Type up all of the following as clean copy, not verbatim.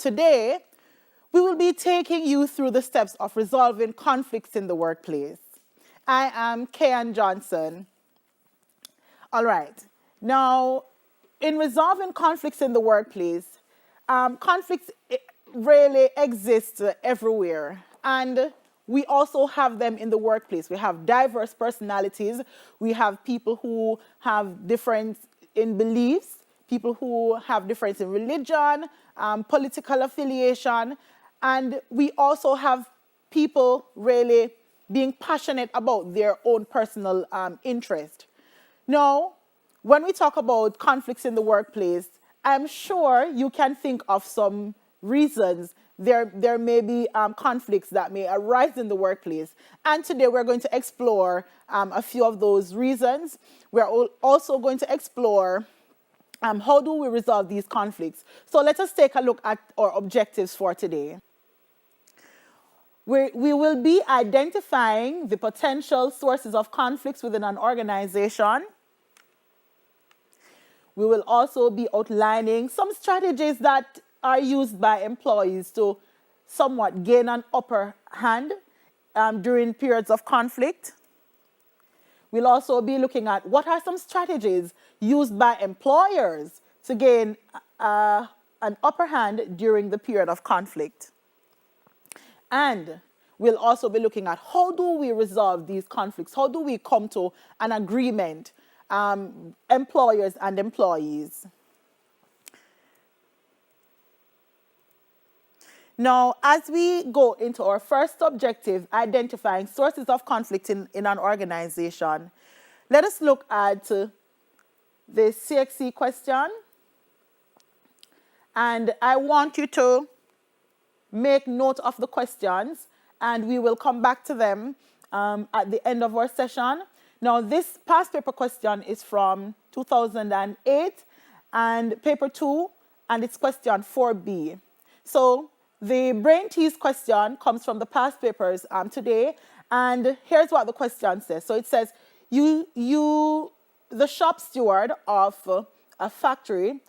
Today, we will be taking you through the steps of resolving conflicts in the workplace. I am Kayan Johnson. All right. Now, in resolving conflicts in the workplace, conflicts really exist everywhere. And we also have them in the workplace. We have diverse personalities. We have people who have difference in beliefs, people who have difference in religion, political affiliation. And we also have people really being passionate about their own personal interest. Now, when we talk about conflicts in the workplace, I'm sure you can think of some reasons. There may be conflicts that may arise in the workplace. And today we're going to explore a few of those reasons. We're also going to explore how do we resolve these conflicts. So let us take a look at our objectives for today. We will be identifying the potential sources of conflicts within an organization. We will also be outlining some strategies that are used by employees to somewhat gain an upper hand during periods of conflict. We'll also be looking at what are some strategies used by employers to gain an upper hand during the period of conflict. And we'll also be looking at how do we resolve these conflicts? How do we come to an agreement, employers and employees? Now, as we go into our first objective, identifying sources of conflict in an organization, let us look at the CSEC question. And I want you to make note of the questions, and we will come back to them at the end of our session. Now, this past paper question is from 2008, and paper 2, and it's question 4B. So the brain tease question comes from the past papers today, and here's what the question says. So it says, the shop steward of a factory,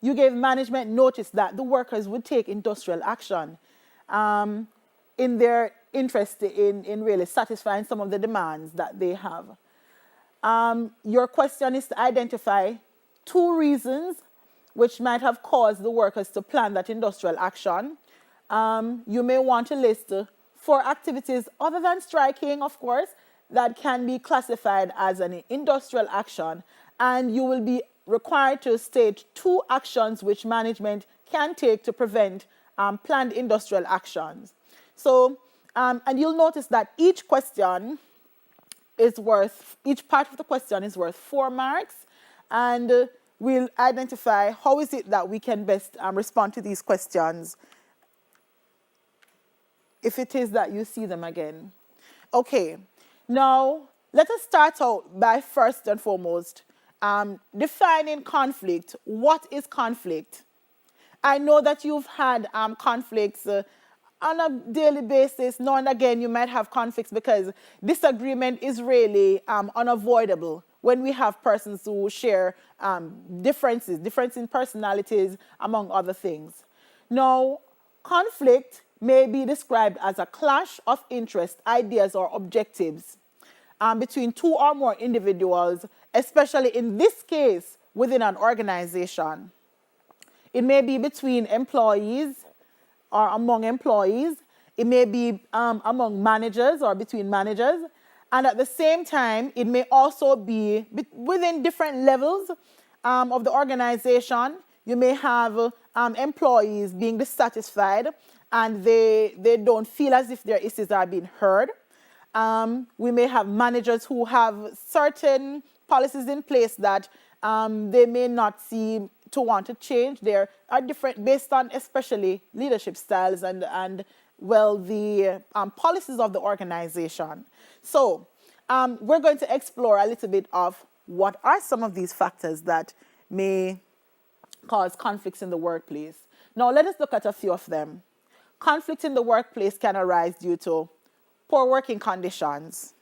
you gave management notice that the workers would take industrial action in their interest in really satisfying some of the demands that they have. Your question is to identify 2 reasons which might have caused the workers to plan that industrial action. You may want to list 4 activities other than striking, of course, that can be classified as an industrial action, and you will be required to state 2 actions which management can take to prevent planned industrial actions. So, and you'll notice that each question is each part of the question is worth 4 marks, and we'll identify how is it that we can best respond to these questions if it is that you see them again. Okay, now let us start out by first and foremost defining conflict. What is conflict? I know that you've had conflicts on a daily basis. Now and again, you might have conflicts because disagreement is really unavoidable when we have persons who share difference in personalities, among other things. Now, conflict may be described as a clash of interest, ideas, or objectives between 2 or more individuals, especially in this case within an organization. It may be between employees or among employees. It may be among managers or between managers. And at the same time, it may also be within different levels of the organization. You may have employees being dissatisfied and they don't feel as if their issues are being heard. We may have managers who have certain policies in place that they may not seem to want to change. They are different based on especially leadership styles and well, the policies of the organization. So we're going to explore a little bit of what are some of these factors that may cause conflicts in the workplace. Now, let us look at a few of them. Conflict in the workplace can arise due to poor working conditions,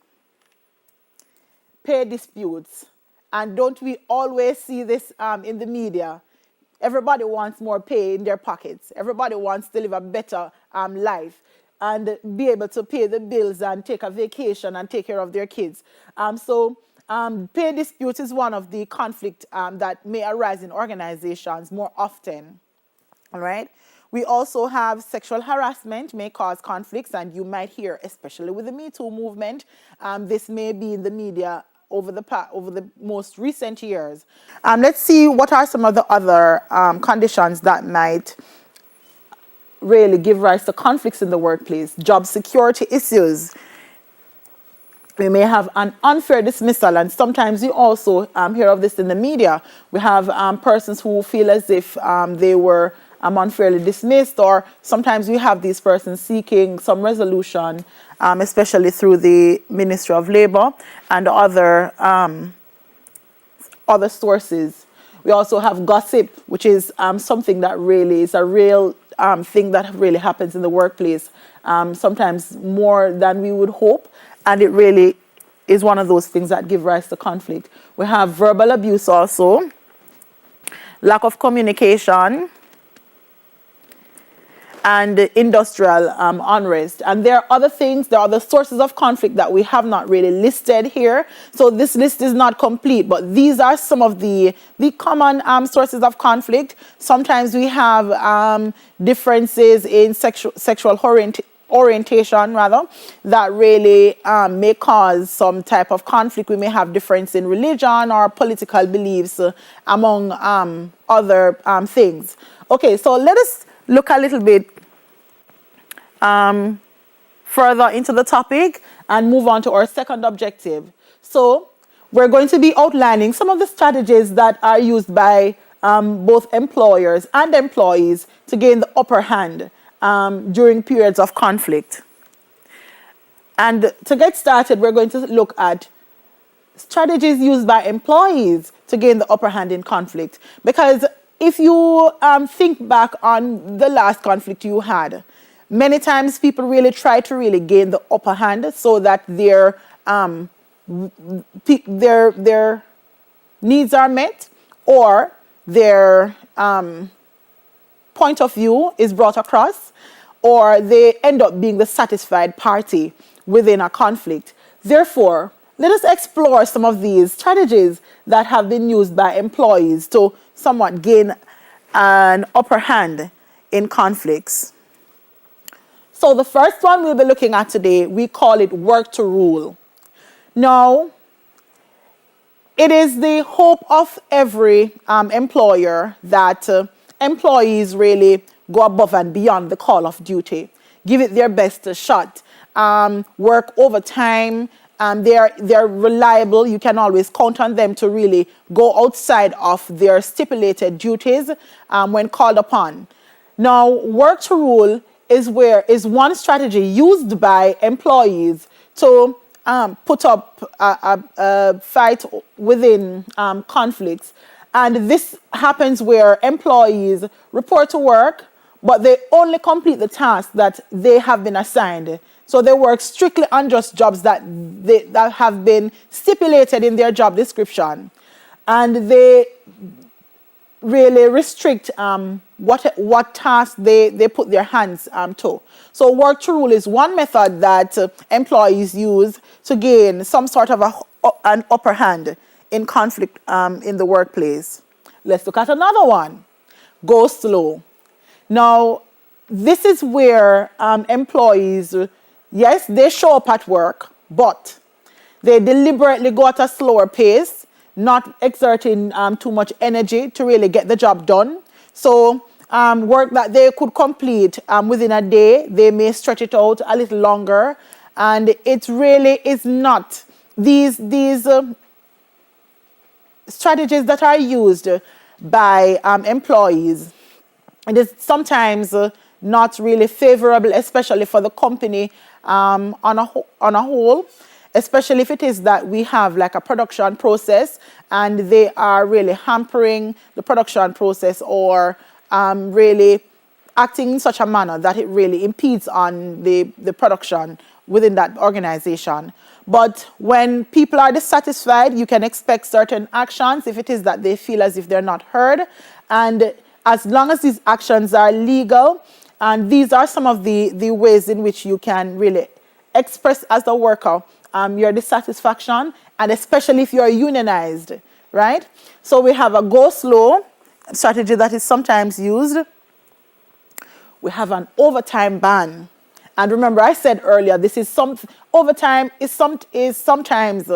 pay disputes, and don't we always see this in the media? Everybody wants more pay in their pockets. Everybody wants to live a better life and be able to pay the bills and take a vacation and take care of their kids. Pay dispute is one of the conflict that may arise in organizations more often. All right. We also have sexual harassment may cause conflicts, and you might hear, especially with the Me Too movement, this may be in the media over the most recent years. Let's see what are some of the other conditions that might really give rise to conflicts in the workplace. Job security issues. We may have an unfair dismissal, and sometimes you also hear of this in the media. We have persons who feel as if they were unfairly dismissed, or sometimes we have these persons seeking some resolution, especially through the Ministry of Labour and other sources. We also have gossip, which is something that really is a real thing that really happens in the workplace, sometimes more than we would hope, and it really is one of those things that give rise to conflict. We have verbal abuse also, lack of communication, and industrial unrest. And there are other things, there are other sources of conflict that we have not really listed here. So this list is not complete, but these are some of the common sources of conflict. Sometimes we have differences in sexual orientation that really may cause some type of conflict. We may have difference in religion or political beliefs among other things. Okay, so let us look a little bit further into the topic and move on to our second objective. So we're going to be outlining some of the strategies that are used by both employers and employees to gain the upper hand during periods of conflict. And to get started, we're going to look at strategies used by employees to gain the upper hand in conflict. Because if you think back on the last conflict you had, many times people really try to really gain the upper hand so that their needs are met, or their point of view is brought across, or they end up being the satisfied party within a conflict. Therefore, let us explore some of these strategies that have been used by employees to somewhat gain an upper hand in conflicts. So the first one we'll be looking at today, we call it work to rule. Now, it is the hope of every employer that employees really go above and beyond the call of duty, give it their best shot, work overtime. They're reliable. You can always count on them to really go outside of their stipulated duties when called upon. Now, work to rule is one strategy used by employees to put up a fight within conflicts. And this happens where employees report to work, but they only complete the task that they have been assigned. So they work strictly on just jobs that have been stipulated in their job description. And they really restrict what tasks they put their hands to. So work to rule is one method that employees use to gain some sort of an upper hand in conflict in the workplace. Let's look at another one. Go slow. Now, this is where employees, yes, they show up at work, but they deliberately go at a slower pace, not exerting too much energy to really get the job done. So work that they could complete within a day, they may stretch it out a little longer. And it really is not these strategies that are used by employees. It is sometimes not really favorable, especially for the company on a whole, especially if it is that we have like a production process and they are really hampering the production process, or really acting in such a manner that it really impedes on the production within that organization. But when people are dissatisfied, you can expect certain actions if it is that they feel as if they're not heard. And as long as these actions are legal, and these are some of the ways in which you can really express as a worker your dissatisfaction, and especially if you're unionized, right? So we have a go slow strategy that is sometimes used. We have an overtime ban. And remember, I said earlier, this is overtime is sometimes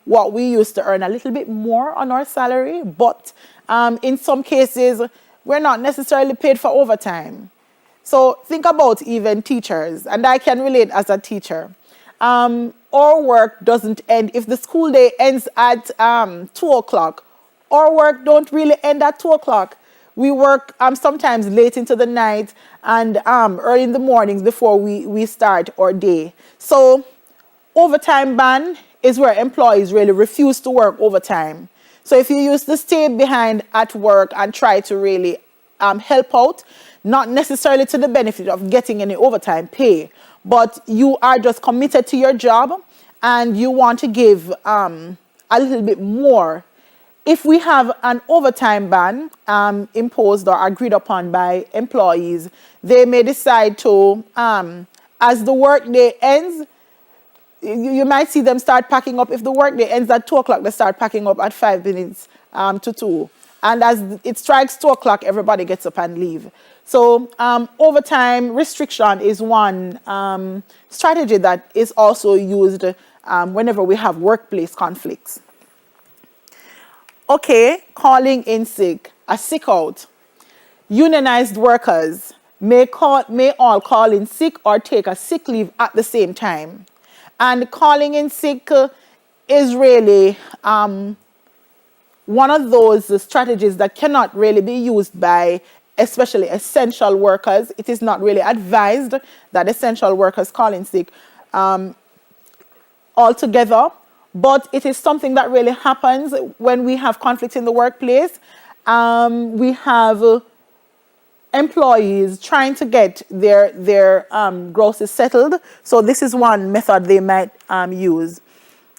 what we use to earn a little bit more on our salary, but in some cases, we're not necessarily paid for overtime. So think about even teachers, and I can relate as a teacher. Our work doesn't end, if the school day ends at 2 o'clock, our work don't really end at 2 o'clock. We work sometimes late into the night and early in the mornings before we start our day. So overtime ban is where employees really refuse to work overtime. So if you used to stay behind at work and try to really help out, not necessarily to the benefit of getting any overtime pay, but you are just committed to your job and you want to give a little bit more. If we have an overtime ban imposed or agreed upon by employees, they may decide to, as the workday ends, you might see them start packing up. If the workday ends at 2 o'clock, they start packing up at 5 minutes to 2. And as it strikes 2 o'clock, everybody gets up and leave. So overtime restriction is one strategy that is also used whenever we have workplace conflicts. Okay, calling in sick, a sick out. Unionized workers may all call in sick or take a sick leave at the same time. And calling in sick is really one of those strategies that cannot really be used by especially essential workers. It is not really advised that essential workers call in sick altogether. But it is something that really happens when we have conflict in the workplace. We have employees trying to get their grosses settled. So this is one method they might use.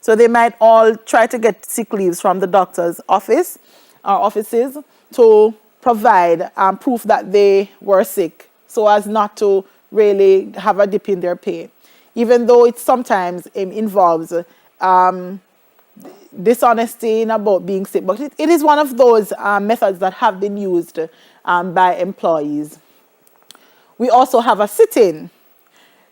So they might all try to get sick leaves from the doctor's office or offices to provide proof that they were sick, so as not to really have a dip in their pay, even though it sometimes involves dishonesty about being sick. But it is one of those methods that have been used by employees. We also have a sit-in.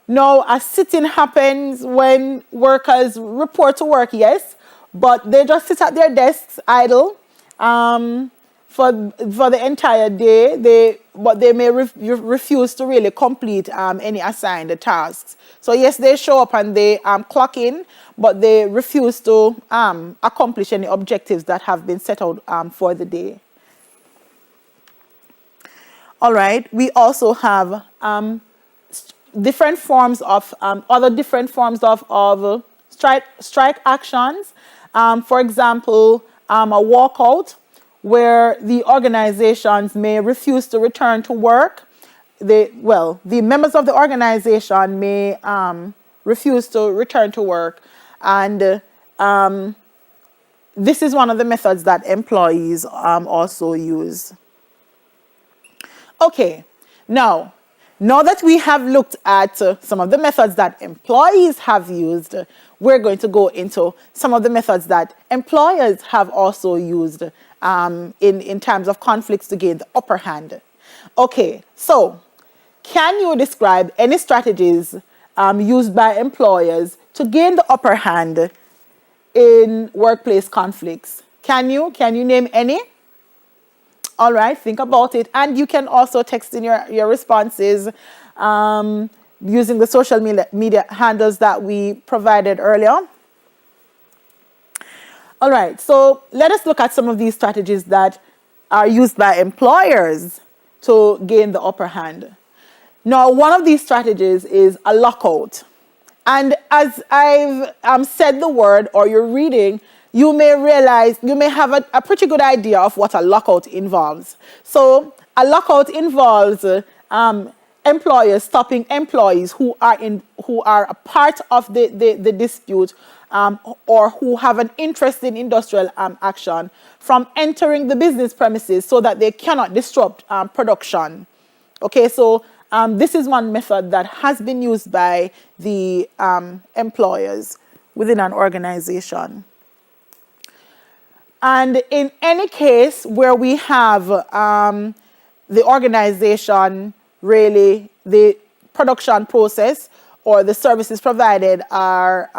Now, a sit-in happens when workers report to work, yes, but they just sit at their desks idle for the entire day. But they may refuse to really complete any assigned tasks. So yes, they show up and they clock in, but they refuse to accomplish any objectives that have been set out for the day. All right, we also have different forms of strike actions. For example, a walkout, where the organizations may refuse to return to work. The members of the organization may refuse to return to work. And this is one of the methods that employees also use. Okay, now that we have looked at some of the methods that employees have used, we're going to go into some of the methods that employers have also used in terms of conflicts to gain the upper hand. Okay, so can you describe any strategies used by employers to gain the upper hand in workplace conflicts? Can you name any? All right, think about it. And you can also text in your responses using the social media handles that we provided earlier. All right, so let us look at some of these strategies that are used by employers to gain the upper hand. Now, one of these strategies is a lockout. And as I've said the word, or you're reading, you may have a pretty good idea of what a lockout involves. So a lockout involves employers stopping employees who are a part of the dispute or who have an interest in industrial action from entering the business premises so that they cannot disrupt production. Okay, so this is one method that has been used by the employers within an organization. And in any case where we have the organization, really the production process or the services provided are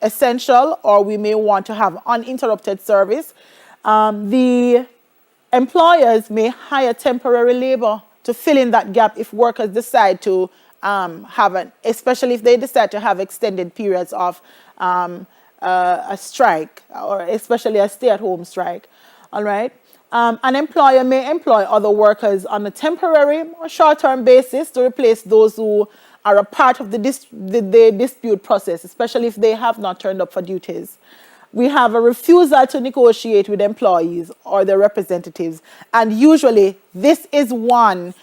essential, or we may want to have uninterrupted service, the employers may hire temporary labor to fill in that gap if workers decide to especially if they decide to have extended periods of a strike, or especially a stay-at-home strike. All right. An employer may employ other workers on a temporary or short-term basis to replace those who are a part of the dispute process, especially if they have not turned up for duties. We have a refusal to negotiate with employees or their representatives. And usually this is one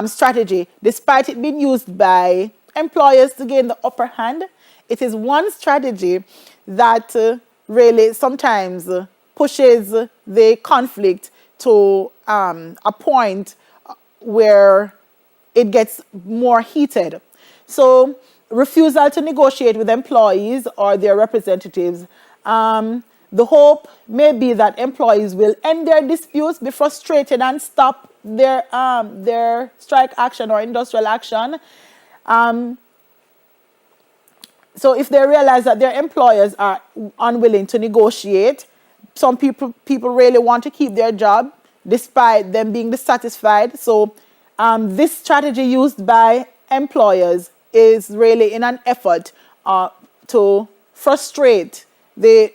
strategy, despite it being used by employers to gain the upper hand. It is one strategy that really sometimes pushes the conflict to a point where it gets more heated. So refusal to negotiate with employees or their representatives. The hope may be that employees will end their disputes, be frustrated, and stop their strike action or industrial action. So if they realize that their employers are unwilling to negotiate, some people really want to keep their job despite them being dissatisfied. So this strategy used by employers is really in an effort to frustrate the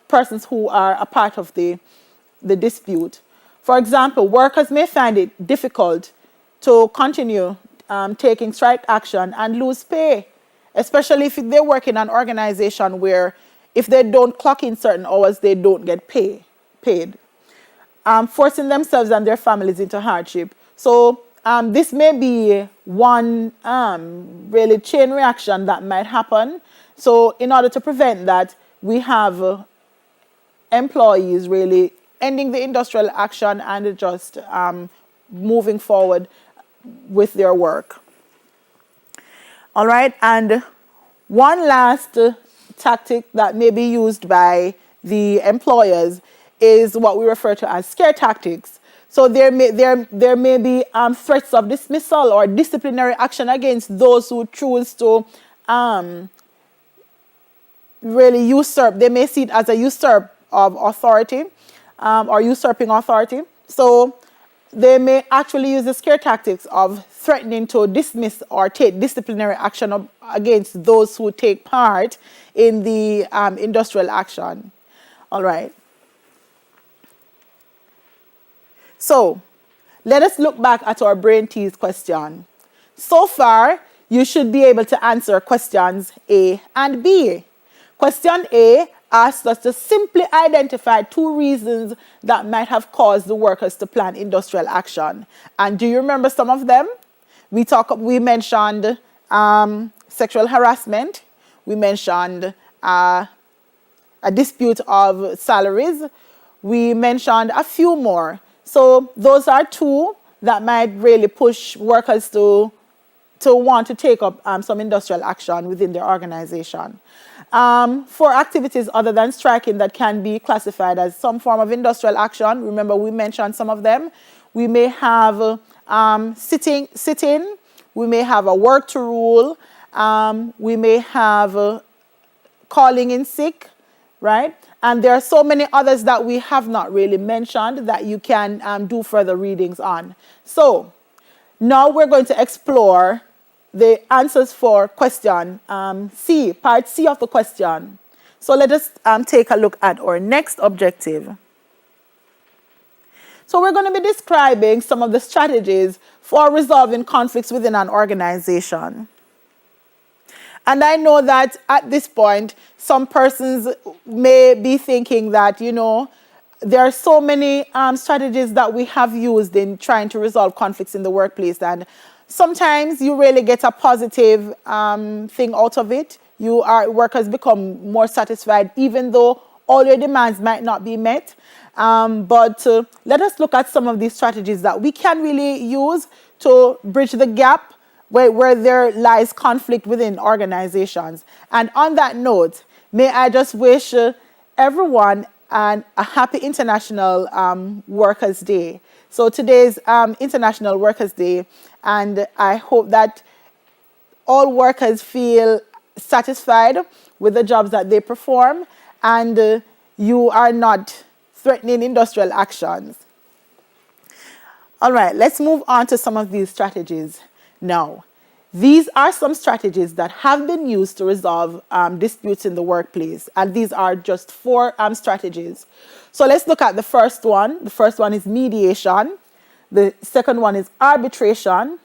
persons who are a part of the dispute. For example, workers may find it difficult to continue taking strike action and lose pay, especially if they work in an organization where if they don't clock in certain hours, they don't get paid, forcing themselves and their families into hardship. So this may be one really chain reaction that might happen. So in order to prevent that, we have employees really ending the industrial action and just moving forward with their work. All right, and one last tactic that may be used by the employers is what we refer to as scare tactics. So there may be threats of dismissal or disciplinary action against those who choose to really usurp. They may see it as a usurp of authority or usurping authority. So they may actually use the scare tactics of threatening to dismiss or take disciplinary action against those who take part in the industrial action. All right. So let us look back at our brain tease question. So far, you should be able to answer questions A and B. Question A asks us to simply identify 2 reasons that might have caused the workers to plan industrial action. And do you remember some of them? We mentioned sexual harassment. We mentioned a dispute of salaries. We mentioned a few more. So those are 2 that might really push workers to want to take up some industrial action within their organization. For activities other than striking that can be classified as some form of industrial action, remember we mentioned some of them. We may have sitting, we may have a work to rule, we may have calling in sick, right? And there are so many others that we have not really mentioned that you can do further readings on. So now we're going to explore the answers for question C, part C of the question. So let us take a look at our next objective. So we're going to be describing some of the strategies for resolving conflicts within an organization. And I know that at this point, some persons may be thinking that, you know, there are so many strategies that we have used in trying to resolve conflicts in the workplace, and sometimes you really get a positive thing out of it. workers become more satisfied, even though all your demands might not be met. But let us look at some of these strategies that we can really use to bridge the gap where there lies conflict within organizations. And on that note, may I just wish everyone a happy International Workers' Day. So today's International Workers' Day, and I hope that all workers feel satisfied with the jobs that they perform, and you are not threatening industrial actions. All right, let's move on to some of these strategies now. These are some strategies that have been used to resolve disputes in the workplace, and these are just 4 strategies. So let's look at the first one. The first one is mediation. The second one is arbitration.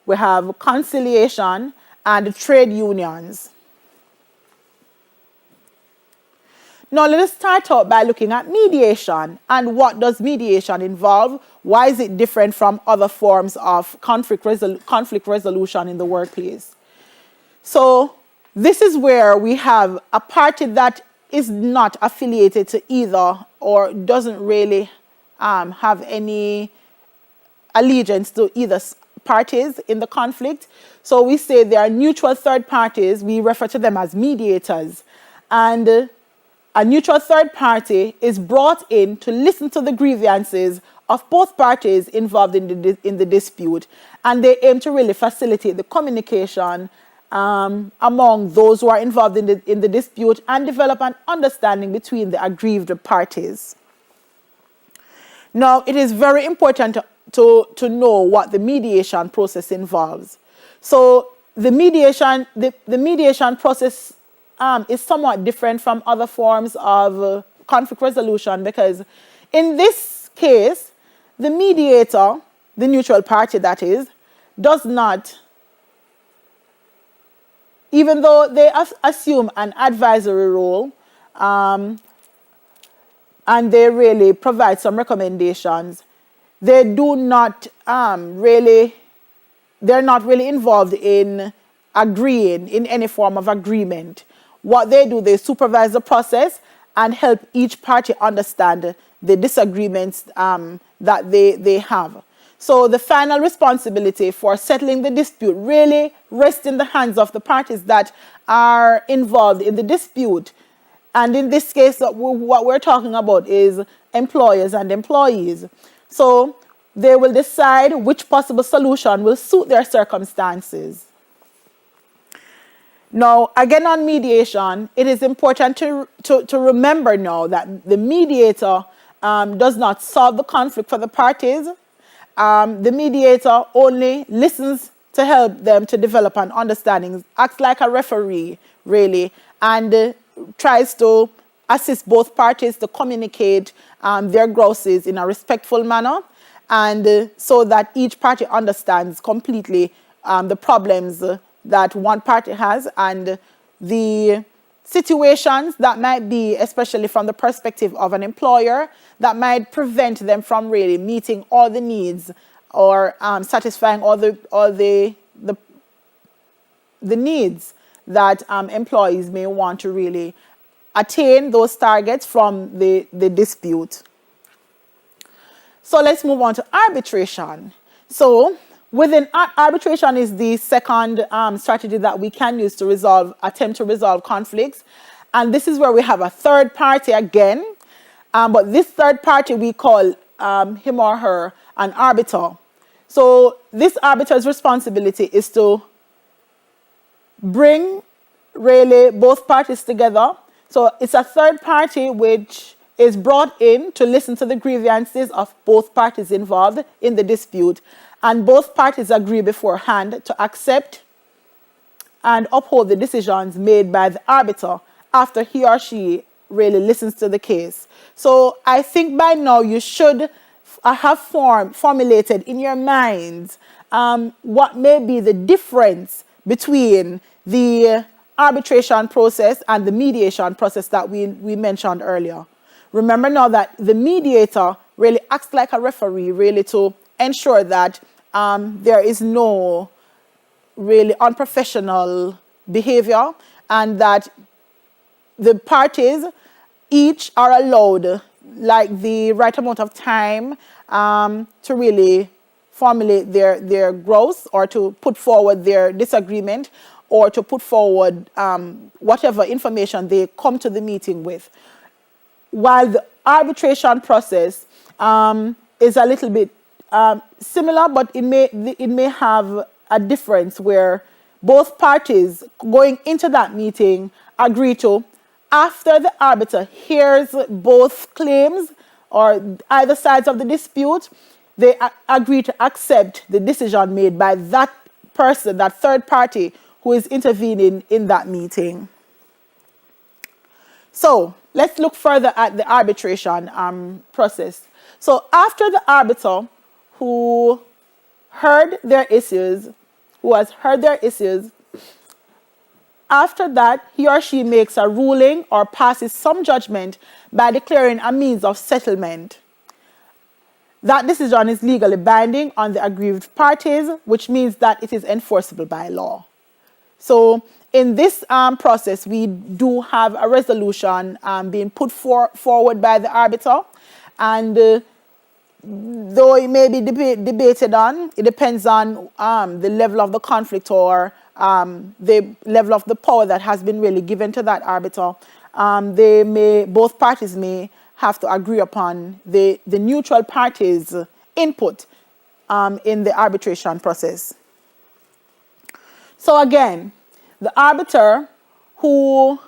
We have conciliation and trade unions. Now let us start out by looking at mediation. And what does mediation involve? Why is it different from other forms of conflict resolution in the workplace? So this is where we have a party that is not affiliated to either or doesn't really have any allegiance to either parties in the conflict. So we say they are neutral third parties. We refer to them as mediators. And a neutral third party is brought in to listen to the grievances of both parties involved in the dispute, and they aim to really facilitate the communication among those who are involved in the dispute and develop an understanding between the aggrieved parties. Now, it is very important to know what the mediation process involves. So the mediation process is somewhat different from other forms of conflict resolution, because in this case, the mediator, the neutral party that is, does not, even though they assume an advisory role and they really provide some recommendations, they do not they're not really involved in agreeing in any form of agreement. What they do, they supervise the process and help each party understand the disagreements that they have. So the final responsibility for settling the dispute really rests in the hands of the parties that are involved in the dispute. And in this case, what we're talking about is employers and employees. So they will decide which possible solution will suit their circumstances. Now, again on mediation, it is important to remember now that the mediator does not solve the conflict for the parties. The mediator only listens to help them to develop an understanding, acts like a referee, really, and tries to assist both parties to communicate their grosses in a respectful manner, and so that each party understands completely the problems that one party has and the situations that might be, especially from the perspective of an employer, that might prevent them from really meeting all the needs or satisfying all the needs that employees may want to really attain those targets from the dispute. So let's move on to arbitration. So within arbitration is the second strategy that we can use to attempt to resolve conflicts. And this is where we have a third party again. But this third party we call him or her an arbiter. So this arbiter's responsibility is to bring really both parties together. So it's a third party which is brought in to listen to the grievances of both parties involved in the dispute. And both parties agree beforehand to accept and uphold the decisions made by the arbiter after he or she really listens to the case. So I think by now you should have formulated in your minds what may be the difference between the arbitration process and the mediation process that we mentioned earlier. Remember now that the mediator really acts like a referee, really to ensure that there is no really unprofessional behavior and that the parties each are allowed like the right amount of time to really formulate their grouse, or to put forward their disagreement, or to put forward whatever information they come to the meeting with. While the arbitration process is a little bit similar, but it may have a difference where both parties going into that meeting agree to, after the arbiter hears both claims or either sides of the dispute, they agree to accept the decision made by that person, that third party who is intervening in that meeting. So let's look further at the arbitration process. So after the arbiter who has heard their issues, after that, he or she makes a ruling or passes some judgment by declaring a means of settlement. That decision is legally binding on the aggrieved parties, which means that it is enforceable by law. So in this process, we do have a resolution being put forward by the arbiter, and though it may be debated on, it depends on the level of the conflict, or the level of the power that has been really given to that arbiter. Both parties may have to agree upon the neutral parties' input in the arbitration process. So again, the arbiter who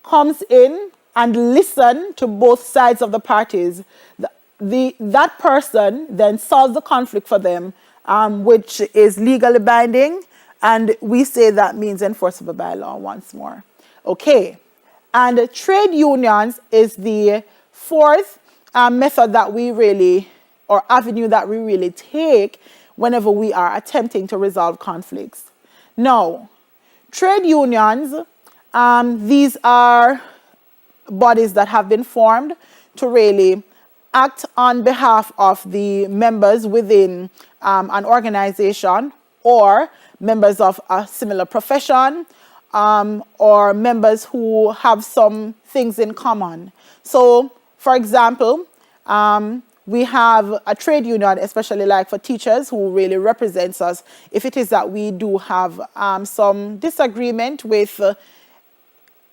comes in and listens to both sides of the parties, that person then solves the conflict for them, which is legally binding, and we say that means enforceable by law once more. Okay, and trade unions is the fourth method that we really, or avenue that we really take whenever we are attempting to resolve conflicts. Now, trade unions, these are bodies that have been formed to really act on behalf of the members within an organization, or members of a similar profession, or members who have some things in common. So, for example, we have a trade union, especially like for teachers, who really represents us if it is that we do have some disagreement with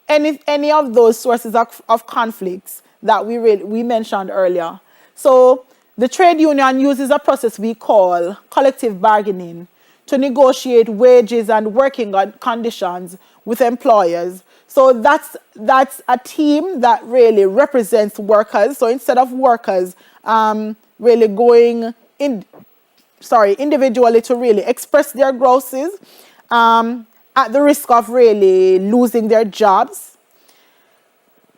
any of those sources of conflicts that we mentioned earlier. So the trade union uses a process we call collective bargaining to negotiate wages and working conditions with employers. So that's a team that really represents workers. So instead of workers really going individually to really express their grievances at the risk of really losing their jobs,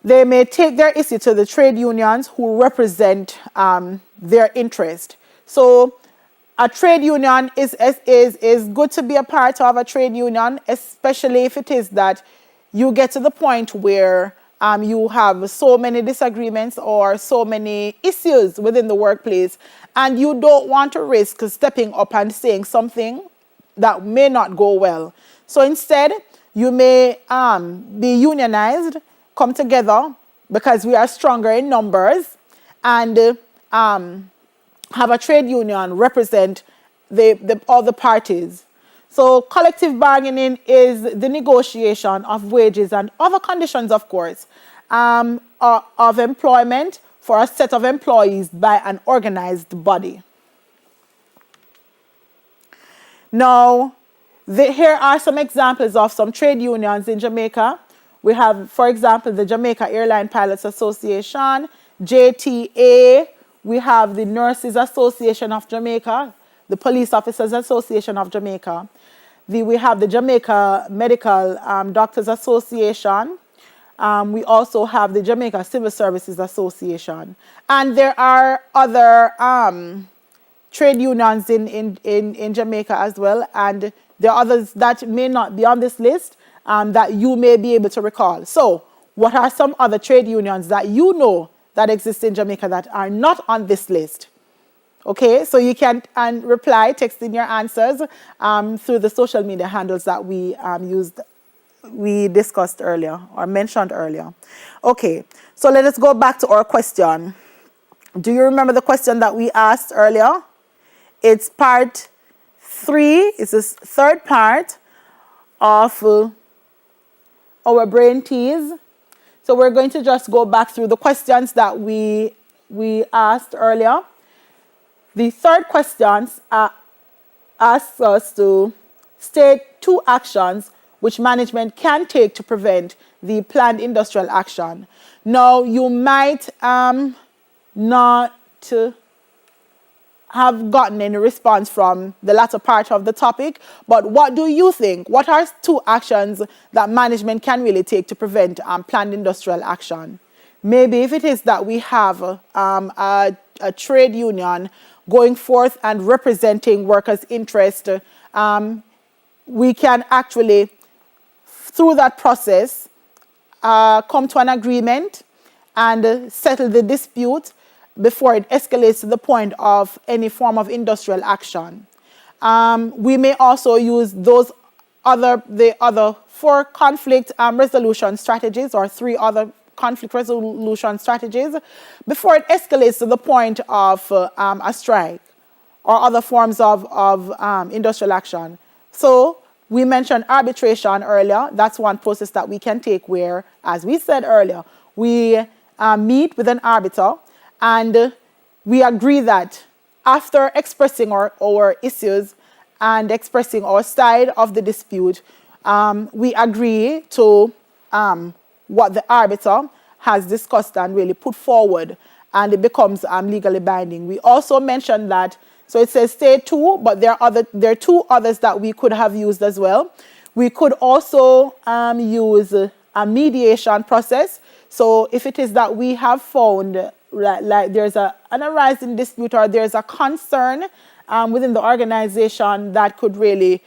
they may take their issue to the trade unions who represent their interest. So a trade union is good to be a part of a trade union, especially if it is that you get to the point where you have so many disagreements or so many issues within the workplace, and you don't want to risk stepping up and saying something that may not go well. So instead, you may be unionized, come together, because we are stronger in numbers, and have a trade union represent all the parties. So collective bargaining is the negotiation of wages and other conditions, of course, of employment for a set of employees by an organized body. Now, here are some examples of some trade unions in Jamaica. We have, for example, the Jamaica Airline Pilots Association, JTA. We have the Nurses Association of Jamaica, the Police Officers Association of Jamaica. We have the Jamaica Medical Doctors Association. We also have the Jamaica Civil Services Association. And there are other trade unions in Jamaica as well. And there are others that may not be on this list that you may be able to recall. So what are some other trade unions that you know that exist in Jamaica that are not on this list? Okay, so you can reply, text in your answers through the social media handles that we used we discussed earlier or mentioned earlier. Okay, so let us go back to our question. Do you remember the question that we asked earlier? It's part 3, it's this third part of our brain tease. So we're going to just go back through the questions that we asked earlier. The third question asks us to state 2 actions which management can take to prevent the planned industrial action. Now, you might not have gotten any response from the latter part of the topic, but what do you think? What are 2 actions that management can really take to prevent planned industrial action? Maybe if it is that we have a trade union going forth and representing workers' interest, we can actually, through that process, come to an agreement and settle the dispute before it escalates to the point of any form of industrial action. We may also use the other 4 conflict resolution strategies, or 3 other conflict resolution strategies, before it escalates to the point of a strike or other forms of industrial action. So we mentioned arbitration earlier. That's one process that we can take where, as we said earlier, we meet with an arbiter and we agree that after expressing our issues and expressing our side of the dispute, we agree to what the arbiter has discussed and really put forward, and it becomes legally binding. We also mentioned that, so it says state 2, but there are 2 others that we could have used as well. We could also use a mediation process. So if it is that we have found like there's an arising dispute or there's a concern within the organization that could really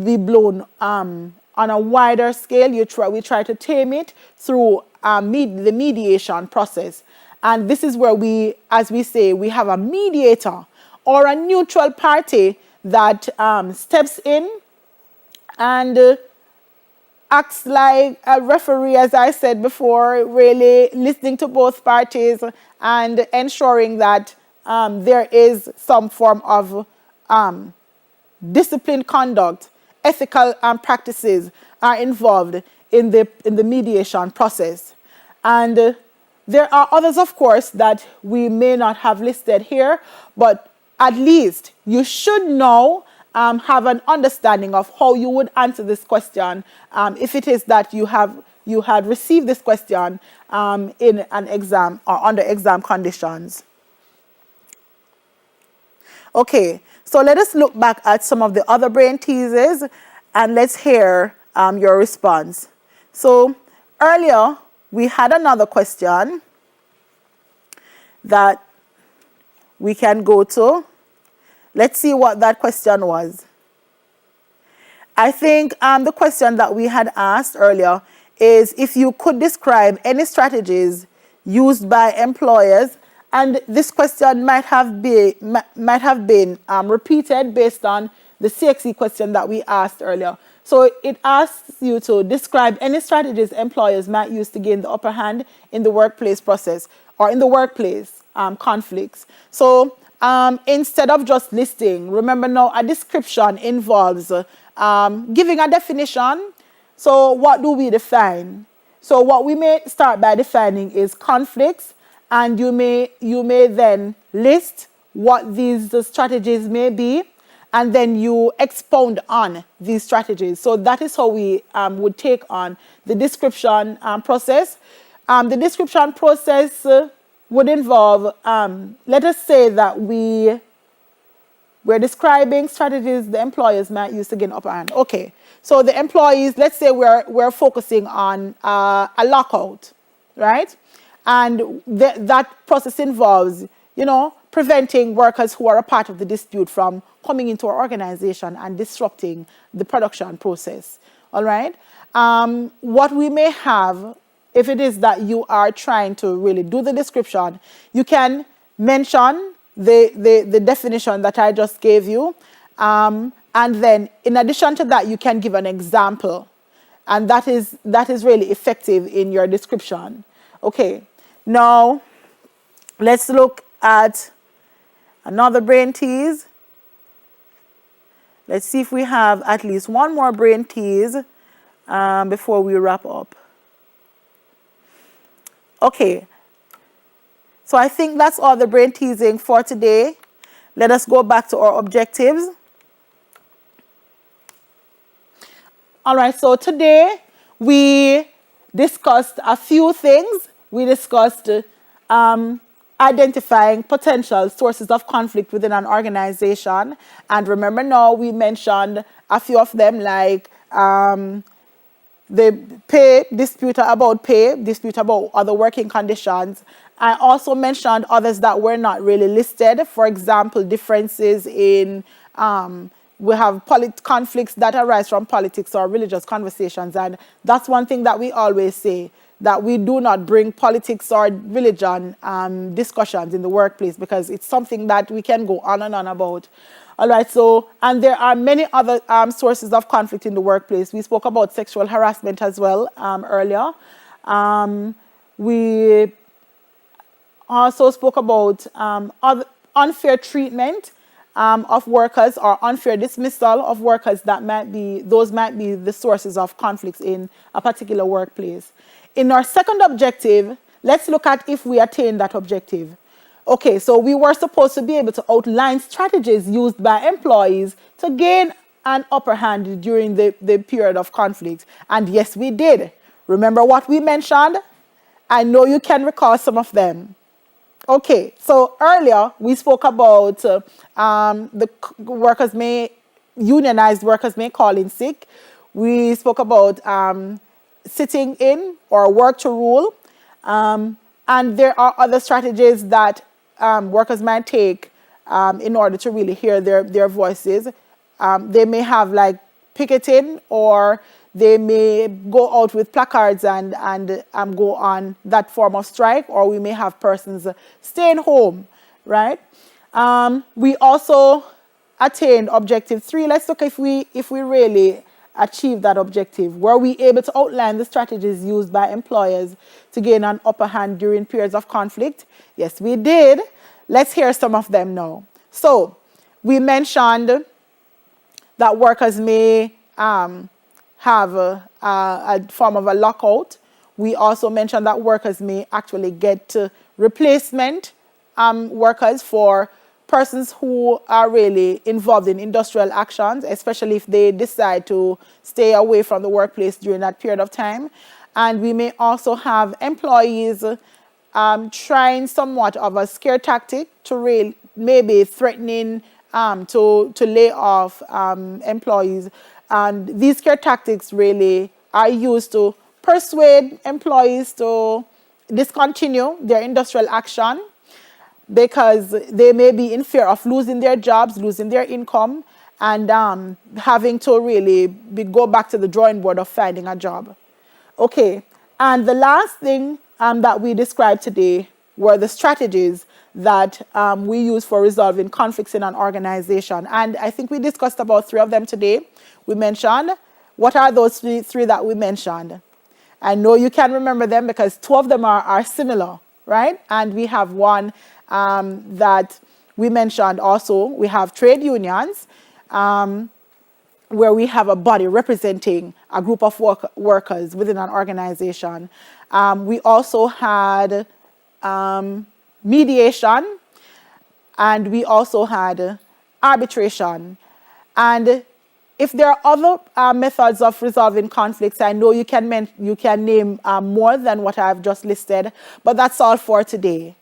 be blown on a wider scale, we try to tame it through the mediation process. And this is where we, as we say, we have a mediator or a neutral party that steps in and acts like a referee, as I said before, really listening to both parties and ensuring that there is some form of disciplined conduct, ethical practices are involved in the mediation process. And there are others, of course, that we may not have listed here, but at least you should know, have an understanding of how you would answer this question if it is that you had received this question in an exam or under exam conditions. Okay, so let us look back at some of the other brain teases and let's hear your response. So earlier we had another question that we can go to. Let's see what that question was. I think the question that we had asked earlier is if you could describe any strategies used by employers, and this question might have been repeated based on the CSEC question that we asked earlier. So it asks you to describe any strategies employers might use to gain the upper hand in the workplace process or in the workplace conflicts. So instead of just listing, remember now a description involves giving a definition. So what do we define? So what we may start by defining is conflicts, and you may then list what these strategies may be, and then you expound on these strategies. So that is how we would take on the description process. The description process would involve, let us say that we're describing strategies the employers might use to gain upper hand. Okay, so the employees, let's say we're focusing on a lockout, right? And that process involves, preventing workers who are a part of the dispute from coming into our organization and disrupting the production process, all right? What we may have, if it is that you are trying to really do the description, you can mention the definition that I just gave you. And then in addition to that, you can give an example. And that is really effective in your description. Okay, now let's look at another brain tease. Let's see if we have at least one more brain tease before we wrap up. Okay, so I think that's all the brain teasing for today. Let us go back to our objectives. All right, so today we discussed a few things. We discussed identifying potential sources of conflict within an organization. And remember now, we mentioned a few of them, like the dispute about other working conditions. I also mentioned others that were not really listed. For example, differences in, we have conflicts that arise from politics or religious conversations. And that's one thing that we always say, that we do not bring politics or religion discussions in the workplace, because it's something that we can go on and on about. All right, so, and there are many other sources of conflict in the workplace. We spoke about sexual harassment as well earlier. We also spoke about unfair treatment of workers, or unfair dismissal of workers. Those might be the sources of conflicts in a particular workplace. In our second objective, let's look at if we attain that objective. Okay, so we were supposed to be able to outline strategies used by employees to gain an upper hand during the period of conflict. And yes, we did. Remember what we mentioned? I know you can recall some of them. Okay, so earlier we spoke about unionized workers may call in sick. We spoke about sitting in or work to rule. And there are other strategies that workers might take in order to really hear their voices. They may have like picketing, or they may go out with placards and go on that form of strike, or we may have persons staying home, right? We also attained objective 3. Let's look if we really achieve that objective. Were we able to outline the strategies used by employers to gain an upper hand during periods of conflict? Yes, we did. Let's hear some of them now. So we mentioned that workers may have a form of a lockout. We also mentioned that workers may actually get replacement workers for persons who are really involved in industrial actions, especially if they decide to stay away from the workplace during that period of time. And we may also have employees trying somewhat of a scare tactic to maybe threatening to lay off employees. And these scare tactics really are used to persuade employees to discontinue their industrial action, because they may be in fear of losing their jobs, losing their income, and having to really go back to the drawing board of finding a job. Okay, and the last thing that we described today were the strategies that we use for resolving conflicts in an organization. And I think we discussed about 3 of them today. We mentioned, what are those three that we mentioned? I know you can remember them because 2 of them are similar, right? And we have one that we mentioned also. We have trade unions, where we have a body representing a group of workers within an organization. We also had mediation, and we also had arbitration. And if there are other methods of resolving conflicts, I know you can name more than what I've just listed, but that's all for today.